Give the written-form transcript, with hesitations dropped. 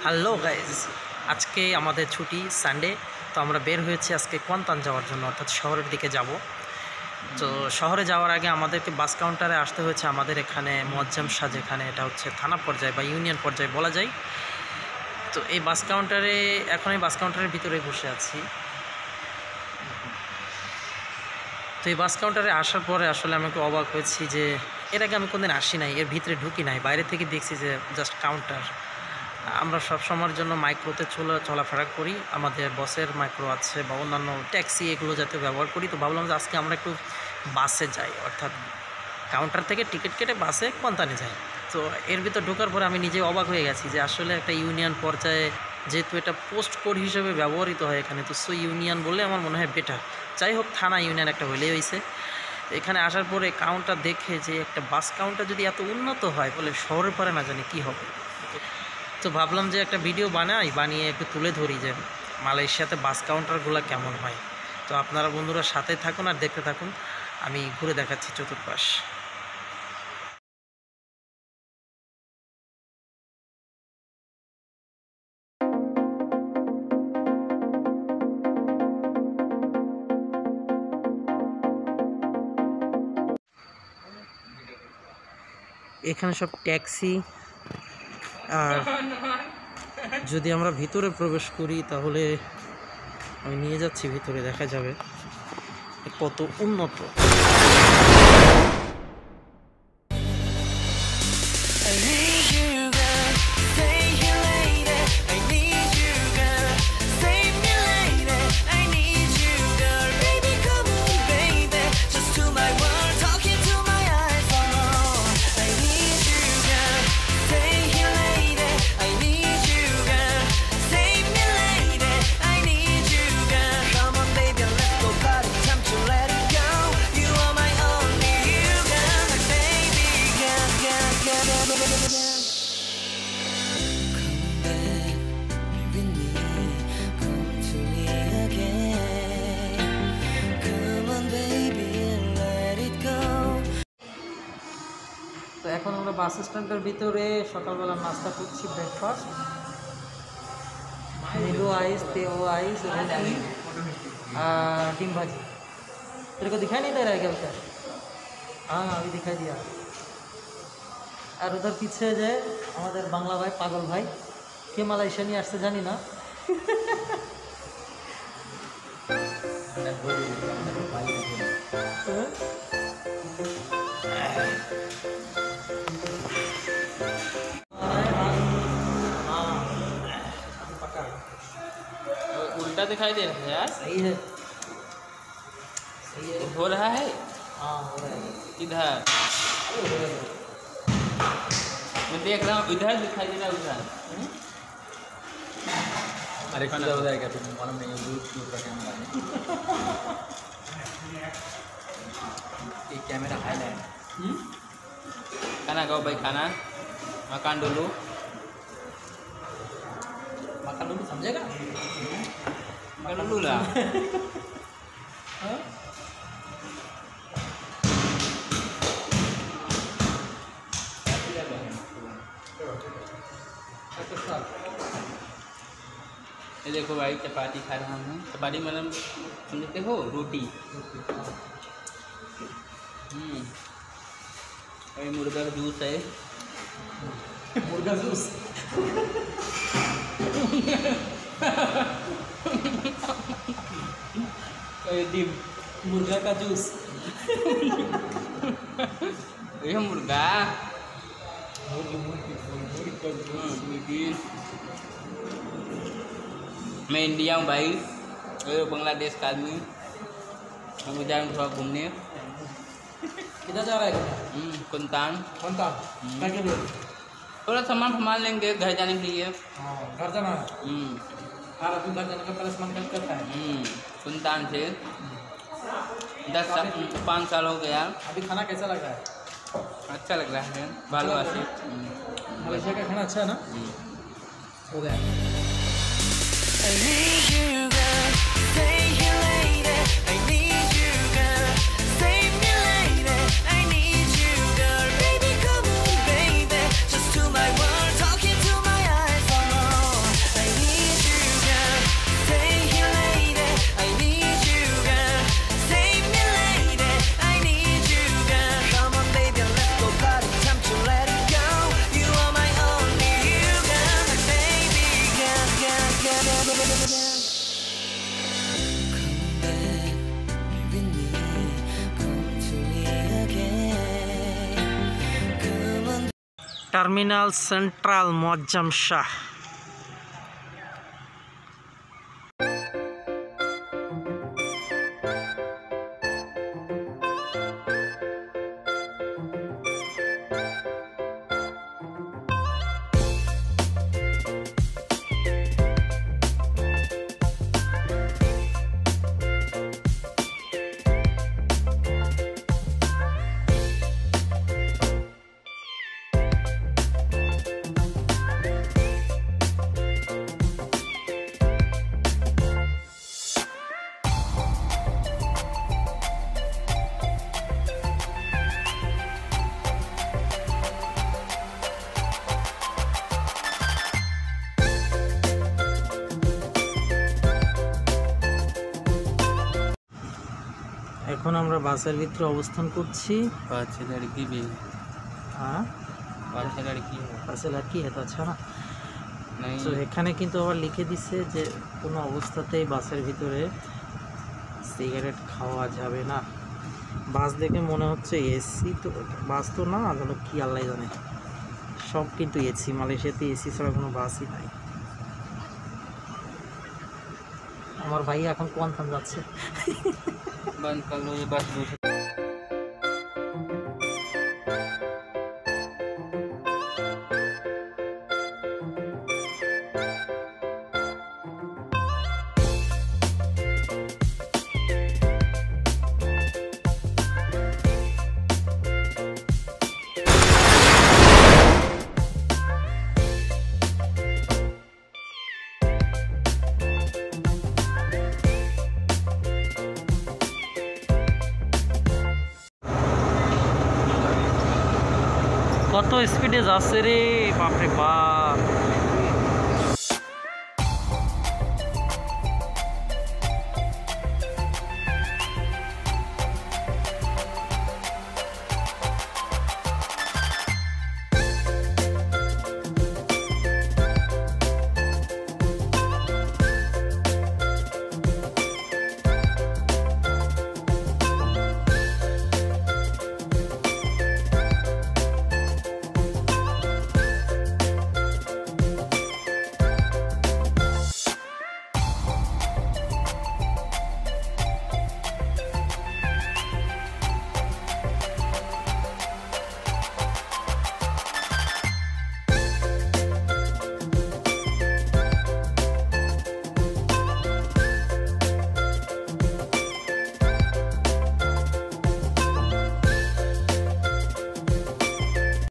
Hello guys, আজকে আমাদের ছুটি সানডে। তো আমরা বের হয়েছি আজকে কোয়ান্তান যাওয়ার জন্য, অর্থাৎ শহরের দিকে যাব। তো শহরে যাওয়ার আগে আমাদেরকে বাস কাউন্টারে আসতে হয়েছে। আমাদের এখানে মুয়াজ্জামশাহ, যেখানে এটা হচ্ছে থানা পর্যায়ে বা ইউনিয়ন পর্যায়ে বলা যায়। তো এই বাস কাউন্টারে এখন এই বাস কাউন্টারের ভিতরে বসে আছি। তো এই বাস কাউন্টারে আসার পরে আসলে আমি একটু অবাক হয়েছি যে এর আগে আমি কোনদিন আসি নাই, এর ভিতরে ঢুকি নাই, বাইরে থেকে দেখছি যে জাস্ট কাউন্টার। আমরা সব সময়ের জন্য মাইক্রোতে চলাফেরা করি, আমাদের বসের মাইক্রো আছে বা অন্যান্য ট্যাক্সি এগুলো যাতে ব্যবহার করি। তো ভাবলাম যে আজকে আমরা একটু বাসে যাই, অর্থাৎ কাউন্টার থেকে টিকিট কেটে বাসে কোয়ান্তানে যাই। তো এর ভিতর ঢোকার পরে আমি নিজে অবাক হয়ে গেছি যে আসলে একটা ইউনিয়ন পর্যায়ে যেহেতু এটা পোস্ট কোড হিসেবে ব্যবহৃত হয় এখানে, তো সো ইউনিয়ন বললে আমার মনে হয় বেটার। যাই হোক, থানা ইউনিয়ন একটা হলেই হয়েছে। এখানে আসার পরে কাউন্টার দেখে যে একটা বাস কাউন্টার যদি এত উন্নত হয় বলে শহরের পরে না জানি কী হবে। তো ভাবলাম যে একটা ভিডিও বানিয়ে একটু তুলে ধরি যে মালয়েশিয়াতে বাস কাউন্টারগুলো কেমন হয়। তো আপনারা বন্ধুরা সাথে থাকুন আর দেখতে থাকুন, আমি ঘুরে দেখাচ্ছি চতুর্পাশ। এখানে সব ট্যাক্সি, আর যদি আমরা ভিতরে প্রবেশ করি তাহলে আমি নিয়ে যাচ্ছি ভিতরে, দেখা যাবে কত উন্নত। তো এখন আমরা বাস স্ট্যান্ডের ভিতরে সকালবেলা নাস্তা করছি, ব্রেকফাস্ট, नींबू आइस, तेव आइस, रोटी और डिम भाजी। तेरे को दिखाई नहीं दे रहा है क्या उधर? हाँ, अभी दिखाई दिया। और उधर पीछे जो हमारे बांग्ला भाई, पागल भाई के मालয়েশিয়া নিয়ে আসছে জানি না। उल्टा दिखाई दे रहा है यार। सही है, सही है, हो रहा है। हाँ हो रहा है। इधर मैं देख रहा हूँ, इधर दिखाई दे रहा है, उधर। अरे किधर हो जाएगा, तुम मालूम नहीं है, दूर का कैमरा है। ये कैमरा हाईलाइट। खाना खाओ भाई, खाना makan dulu। makan dulu, समझेगा? makan dulu lah। ये देखो भाई, चपाती खा रहा हूँ। चपाती मतलब समझते हो, रोटी। ये मुर्गा का जूस है। मुर्गा जूस। डिम मुर्गा का जूस। ये मुर्गा मैं इंडिया हूँ भाई, ये बांग्लादेश का आदमी। हम जा रहे हैं थोड़ा घूमने। किधर जा रहा है? कुंतान। कुंतान क्या के लिए? थोड़ा सामान सामान लेंगे घर जाने के लिए। हाँ, घर जाना है। हाँ, अभी घर जाने का पहले सामान खरीद करता है। कुंतान से 5 साल हो गया। अभी खाना कैसा लग रहा है? अच्छा लग रहा है, भालोबासी। मलेशिया का खाना अच्छा है ना? हो गया। Terminal central Muazzamshah. এখন আমরা বাসের ভিতরে অবস্থান করছি। 5 लड़की भी হ্যাঁ 5 लड़की है বাসে লড়কি है तो अच्छा ना। नहीं তো এখানে কিন্তু আবার লিখে দিছে যে কোনো অবস্থাতেই বাসের ভিতরে সিগারেট খাওয়া যাবে না। বাস দেখে মনে হচ্ছে এসি, তো বাস তো না, যেন কি আল্লাহ জানে। সব কিন্তু এসি, মালয়েশিয়াতে এসি ছাড়া কোনো বাসই নাই। আমার ভাই এখন কোন থান যাচ্ছে। बंद कर लो ये बस दूसरी কত স্পিডে যাচ্ছে রে, বাপরে বাপ।